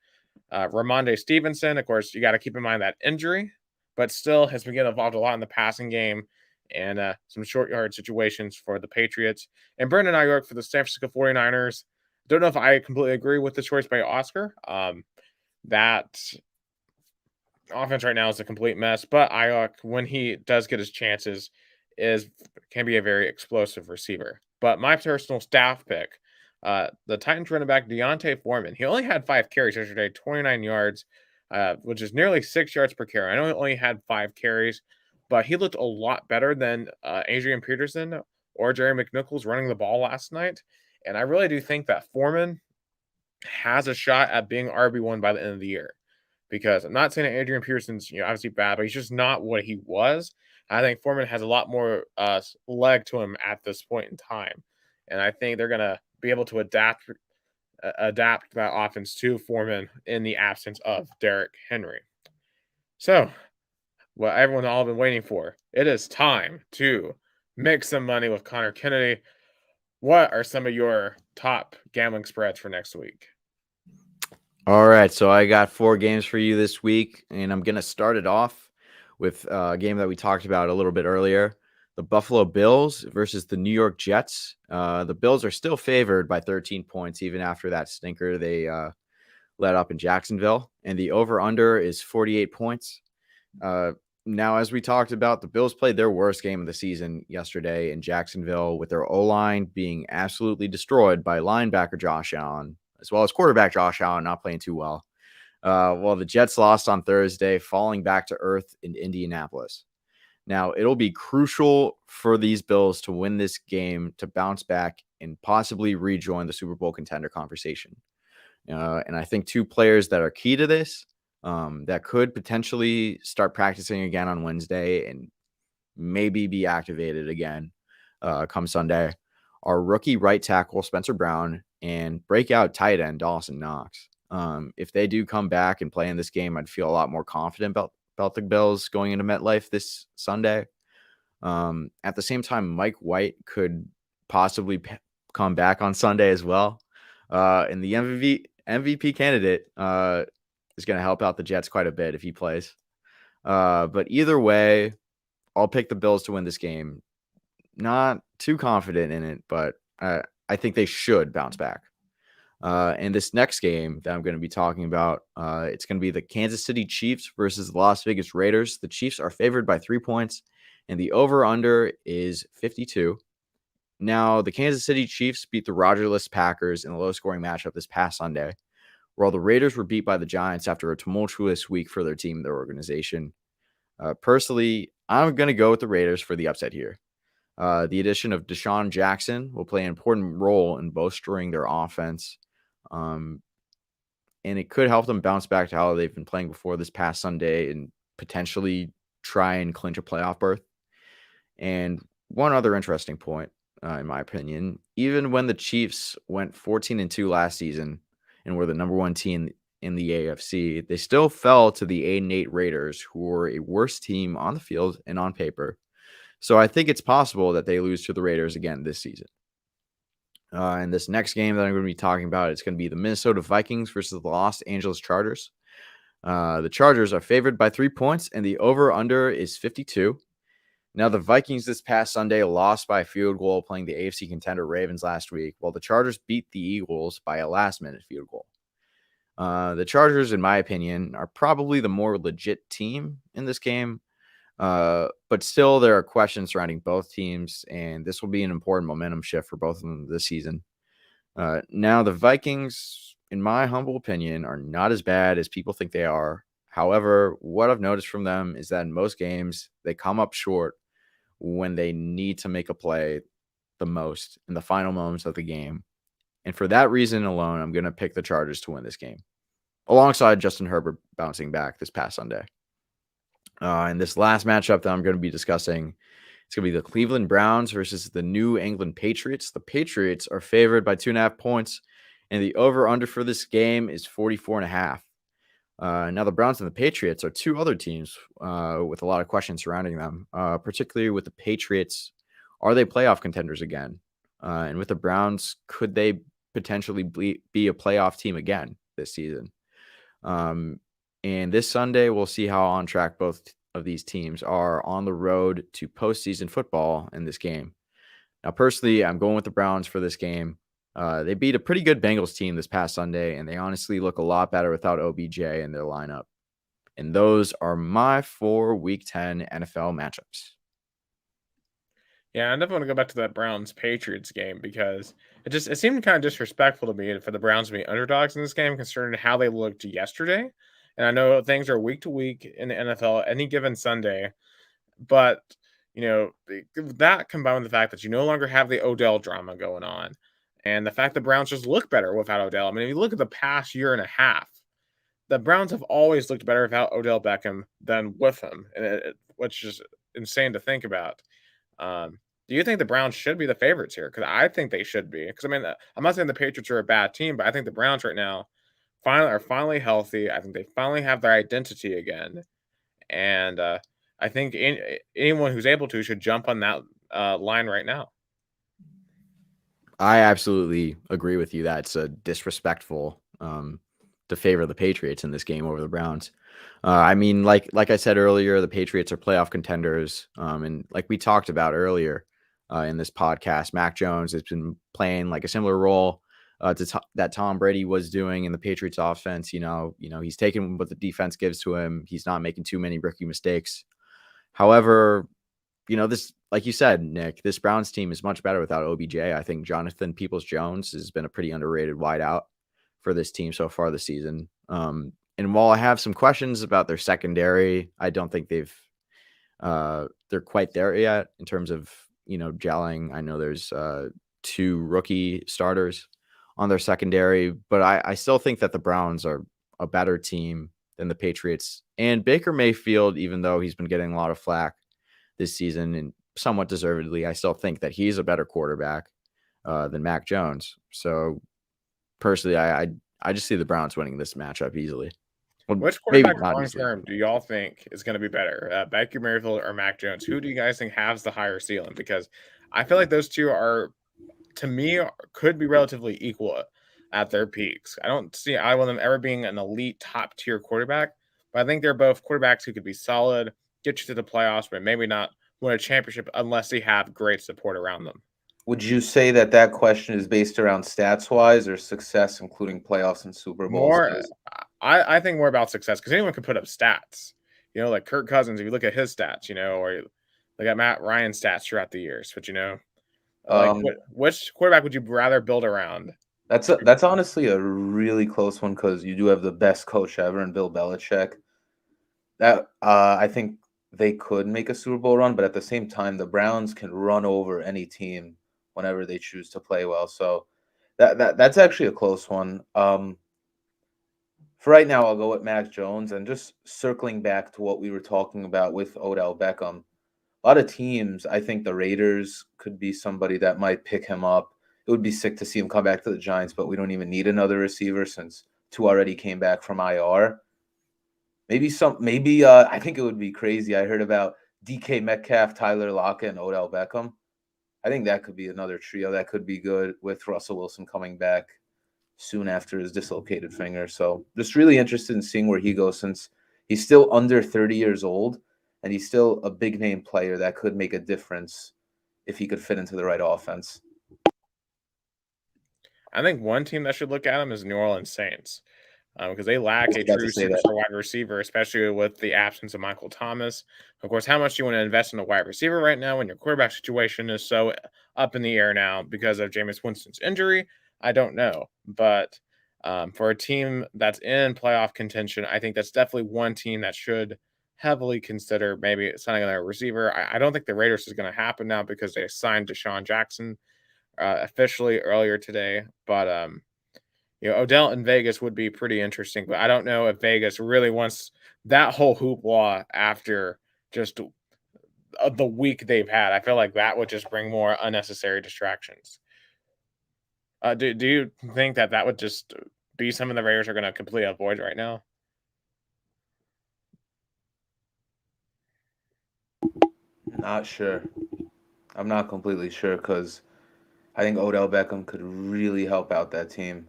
Ramondre Stevenson, of course, you got to keep in mind that injury, but still has been getting involved a lot in the passing game and some short yard situations for the Patriots. And Brandon Ayuk for the San Francisco 49ers. Don't know if I completely agree with the choice by Oscar. That offense right now is a complete mess, but Ayuk, when he does get his chances, can be a very explosive receiver. But my personal staff pick, the Titans running back Deontay Foreman. He only had 5 carries yesterday, 29 yards, which is nearly 6 yards per carry. I know he only had 5 carries, but he looked a lot better than Adrian Peterson or Jerry McNichols running the ball last night. And I really do think that Foreman has a shot at being RB1 by the end of the year. Because I'm not saying that Adrian Peterson's obviously bad, but he's just not what he was. I think Foreman has a lot more leg to him at this point in time. And I think they're going to be able to adapt that offense to Foreman in the absence of Derrick Henry. So, what everyone's all been waiting for, it is time to make some money with Conor Kennedy. What are some of your top gambling spreads for next week? All right, so I got 4 games for you this week, and I'm going to start it off with a game that we talked about a little bit earlier, the Buffalo Bills versus the New York Jets. The Bills are still favored by 13 points, even after that stinker they let up in Jacksonville, and the over-under is 48 points. Now, as we talked about, the Bills played their worst game of the season yesterday in Jacksonville, with their O-line being absolutely destroyed by linebacker Josh Allen, as well as quarterback Josh Allen not playing too well. Well, the Jets lost on Thursday, falling back to earth in Indianapolis. Now, it'll be crucial for these Bills to win this game to bounce back and possibly rejoin the Super Bowl contender conversation. And I think 2 players that are key to this, that could potentially start practicing again on Wednesday and maybe be activated again come Sunday, are rookie right tackle Spencer Brown and breakout tight end Dawson Knox. If they do come back and play in this game, I'd feel a lot more confident about the Bills going into MetLife this Sunday. At the same time, Mike White could possibly come back on Sunday as well. And the MVP candidate is going to help out the Jets quite a bit if he plays. But either way, I'll pick the Bills to win this game. Not too confident in it, but I think they should bounce back. And this next game that I'm going to be talking about, it's going to be the Kansas City Chiefs versus the Las Vegas Raiders. The Chiefs are favored by 3 points, and the over-under is 52. Now, the Kansas City Chiefs beat the Rodgers Packers in a low-scoring matchup this past Sunday, while the Raiders were beat by the Giants after a tumultuous week for their team and their organization. Personally, I'm going to go with the Raiders for the upset here. The addition of Deshaun Jackson will play an important role in bolstering their offense, and it could help them bounce back to how they've been playing before this past Sunday and potentially try and clinch a playoff berth. And one other interesting point, in my opinion, even when the Chiefs went 14-2 last season and were the number one team in the AFC, they still fell to the 8-8 Raiders, who were a worse team on the field and on paper. So I think it's possible that they lose to the Raiders again this season. And this next game that I'm going to be talking about, it's going to be the Minnesota Vikings versus the Los Angeles Chargers. The Chargers are favored by 3 points, and the over-under is 52. Now, the Vikings this past Sunday lost by a field goal playing the AFC contender Ravens last week, while the Chargers beat the Eagles by a last-minute field goal. The Chargers, in my opinion, are probably the more legit team in this game, but still there are questions surrounding both teams, and this will be an important momentum shift for both of them this season. Now, the Vikings, in my humble opinion, are not as bad as people think they are. However, what I've noticed from them is that in most games, they come up short when they need to make a play the most in the final moments of the game. And for that reason alone, I'm going to pick the Chargers to win this game, alongside Justin Herbert bouncing back this past Sunday. And this last matchup that I'm going to be discussing, it's going to be the Cleveland Browns versus the New England Patriots. The Patriots are favored by 2.5 points, and the over-under for this game is 44.5. Now, the Browns and the Patriots are two other teams with a lot of questions surrounding them, particularly with the Patriots. Are they playoff contenders again? And with the Browns, could they potentially be a playoff team again this season? And this Sunday, we'll see how on track both of these teams are on the road to postseason football in this game. Now, personally, I'm going with the Browns for this game. They beat a pretty good Bengals team this past Sunday, and they honestly look a lot better without OBJ in their lineup. And those are my 4 Week 10 NFL matchups. Yeah, I definitely want to go back to that Browns-Patriots game because it seemed kind of disrespectful to me for the Browns to be underdogs in this game considering how they looked yesterday. And I know things are week to week in the NFL any given Sunday, but that combined with the fact that you no longer have the Odell drama going on, and the fact the Browns just look better without Odell. I mean, if you look at the past year and a half, the Browns have always looked better without Odell Beckham than with him, which is insane to think about. Do you think the Browns should be the favorites here? Because I think they should be. Because I mean, I'm not saying the Patriots are a bad team, but I think the Browns right now are finally healthy. I think they finally have their identity again, and I think anyone who's able to should jump on that line right now. I absolutely agree with you. That's disrespectful to favor the Patriots in this game over the Browns. I mean, like I said earlier, the Patriots are playoff contenders. And like we talked about earlier in this podcast, Mac Jones has been playing like a similar role that Tom Brady was doing in the Patriots offense. He's taking what the defense gives to him. He's not making too many rookie mistakes. However, this, like you said, Nick, this Browns team is much better without OBJ. I think Jonathan Peoples-Jones has been a pretty underrated wideout for this team so far this season. And while I have some questions about their secondary, I don't think they're quite there yet in terms of, gelling. I know there's 2 rookie starters on their secondary, but I still think that the Browns are a better team than the Patriots. And Baker Mayfield, even though he's been getting a lot of flack this season and somewhat deservedly, I still think that he's a better quarterback than Mac Jones. So personally, I just see the Browns winning this matchup easily. Well, which quarterback long term do y'all think is going to be better, Baker Mayfield or Mac Jones? Who do you guys think has the higher ceiling? Because I feel like those two are, to me, could be relatively equal at their peaks. I don't see either one of them ever being an elite top tier quarterback, but I think they're both quarterbacks who could be solid, get you to the playoffs, but maybe not win a championship unless they have great support around them. Would you say that question is based around stats-wise or success, including playoffs and Super Bowls? I think more about success because anyone can put up stats. Like Kirk Cousins, if you look at his stats, or look at Matt Ryan's stats throughout the years. But, Which quarterback would you rather build around? That's honestly a really close one because you do have the best coach ever in Bill Belichick. That I think they could make a Super Bowl run, but at the same time, the Browns can run over any team whenever they choose to play well. So that's actually a close one. For right now, I'll go with Mac Jones, and just circling back to what we were talking about with Odell Beckham. A lot of teams, I think the Raiders could be somebody that might pick him up. It would be sick to see him come back to the Giants, but we don't even need another receiver since two already came back from IR. Maybe I think it would be crazy. I heard about DK Metcalf, Tyler Lockett, and Odell Beckham. I think that could be another trio that could be good with Russell Wilson coming back soon after his dislocated finger. So just really interested in seeing where he goes since he's still under 30 years old and he's still a big name player that could make a difference if he could fit into the right offense. I think one team that should look at him is New Orleans Saints because they lack a true superstar wide receiver, especially with the absence of Michael Thomas. Of course, how much do you want to invest in a wide receiver right now when your quarterback situation is so up in the air now because of Jameis Winston's injury? I don't know. But for a team that's in playoff contention, I think that's definitely one team that should heavily consider maybe signing another receiver. I don't think the Raiders is going to happen now because they signed Deshaun Jackson officially earlier today. But Odell in Vegas would be pretty interesting, but I don't know if Vegas really wants that whole hoopla after just the week they've had. I feel like that would just bring more unnecessary distractions. Do you think that would just be something the Raiders are going to completely avoid right now? Not sure. I'm not completely sure because I think Odell Beckham could really help out that team.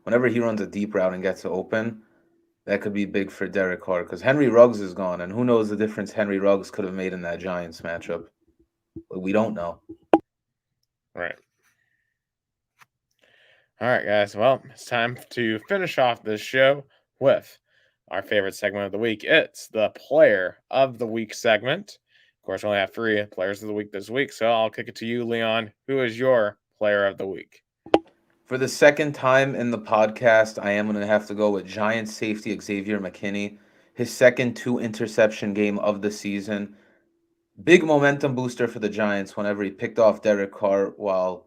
Whenever he runs a deep route and gets open, that could be big for Derek Carr because Henry Ruggs is gone, and who knows the difference Henry Ruggs could have made in that Giants matchup. But we don't know. Right. All right, guys. Well, it's time to finish off this show with our favorite segment of the week. It's the Player of the Week segment. Of course, we only have 3 Players of the Week this week, so I'll kick it to you, Leon. Who is your Player of the Week? For the second time in the podcast, I am going to have to go with Giants safety Xavier McKinney. His second 2-interception game of the season. Big momentum booster for the Giants whenever he picked off Derek Carr while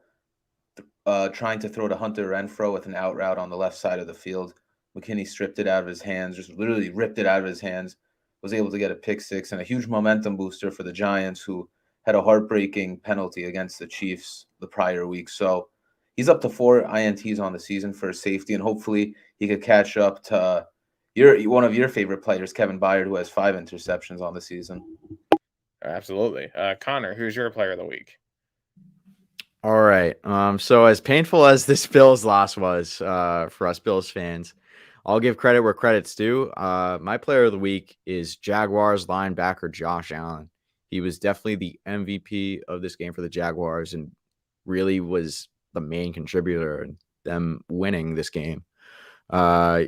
trying to throw to Hunter Renfrow with an out route on the left side of the field. McKinney stripped it out of his hands, just literally ripped it out of his hands, was able to get a pick six and a huge momentum booster for the Giants, who had a heartbreaking penalty against the Chiefs the prior week. So he's up to 4 INTs on the season for safety, and hopefully he could catch up to one of your favorite players, Kevin Byard, who has 5 interceptions on the season. Absolutely. Connor, who's your Player of the Week? All right. So as painful as this Bills loss was for us Bills fans, I'll give credit where credit's due. My Player of the Week is Jaguars linebacker Josh Allen. He was definitely the MVP of this game for the Jaguars and really was the main contributor in them winning this game.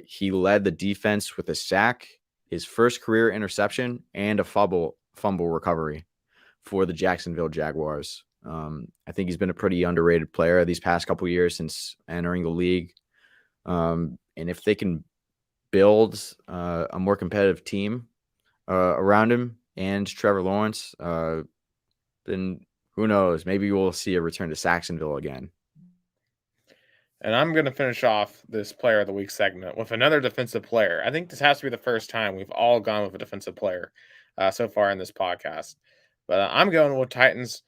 He led the defense with a sack, his first career interception, and a fumble recovery for the Jacksonville Jaguars. I think he's been a pretty underrated player these past couple years since entering the league. And if they can build a more competitive team around him and Trevor Lawrence, then who knows? Maybe we'll see a return to Jacksonville again. And I'm going to finish off this Player of the Week segment with another defensive player. I think this has to be the first time we've all gone with a defensive player so far in this podcast. But I'm going with Titans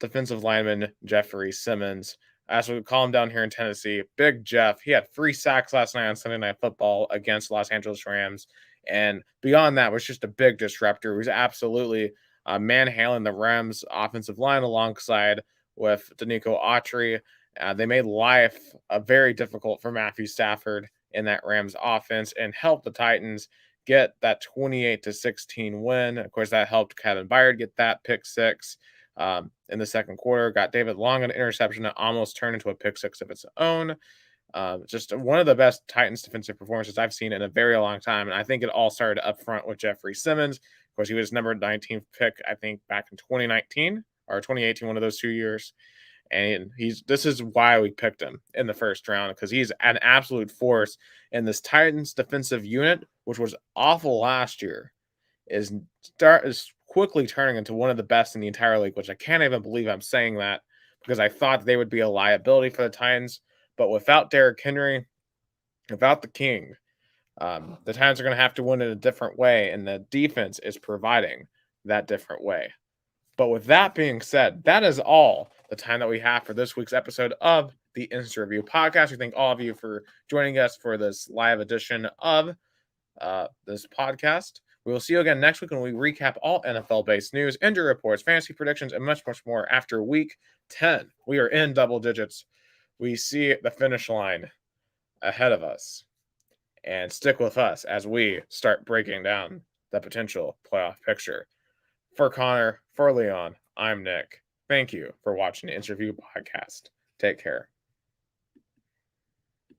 defensive lineman Jeffrey Simmons. As we call him down here in Tennessee, Big Jeff. He had 3 sacks last night on Sunday Night Football against Los Angeles Rams. And beyond that was just a big disruptor. He was absolutely manhandling the Rams offensive line alongside with Danico Autry. They made life very difficult for Matthew Stafford in that Rams offense and helped the Titans get that 28-16 win. Of course, that helped Kevin Byard get that pick six in the second quarter. Got David Long an interception that almost turned into a pick six of its own. Just one of the best Titans defensive performances I've seen in a very long time. And I think it all started up front with Jeffrey Simmons. Of course, he was number 19th pick, I think, back in 2019 or 2018, one of those 2 years. And this is why we picked him in the first round, because he's an absolute force. And this Titans defensive unit, which was awful last year, is quickly turning into one of the best in the entire league, which I can't even believe I'm saying that, because I thought they would be a liability for the Titans. But without Derrick Henry, without the King, the Titans are going to have to win in a different way, and the defense is providing that different way. But with that being said, that is all the time that we have for this week's episode of the Instant Review podcast. We thank all of you for joining us for this live edition of this podcast. We will see you again next week when we recap all NFL-based news, injury reports, fantasy predictions, and much, much more after Week 10. We are in double digits. We see the finish line ahead of us. And stick with us as we start breaking down the potential playoff picture. For Connor, for Leon, I'm Nick. Thank you for watching the Interview Podcast. Take care.